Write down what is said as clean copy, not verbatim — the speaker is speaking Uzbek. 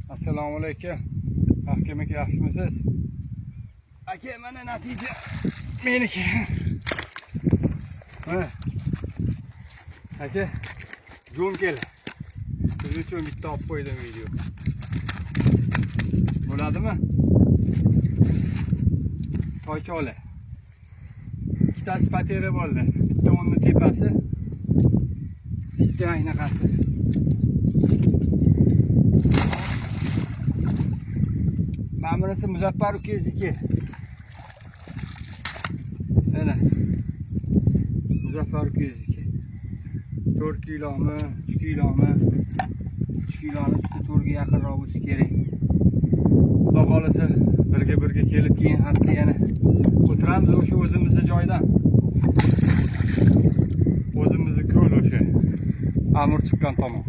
Assalomu alaykum. Hakim aka, yaxshimisiz? Aka, mana natija meniki. Mana. Aka, jo'm kel. Siz uchun bitta olib qo'ydim video. Bo'ladimi? Toychola. Ikkitasi patera bo'ldi. Bitta o'nni tepasi, bitta aynaqasi. Mana bunisi Muzaffar ukangniki. Mana. Muzaffar ukangniki. 4 kilomi, 3 kilomi, 3 kiloni usti 4 ga yaqinroq bo'lsa kerak. Xudo xolasa birga kelib keyin hafta yana o'tiramiz o'sha o'zimizni joydan. O'zimizni ko'l o'sha. Amur chiqqan tomon.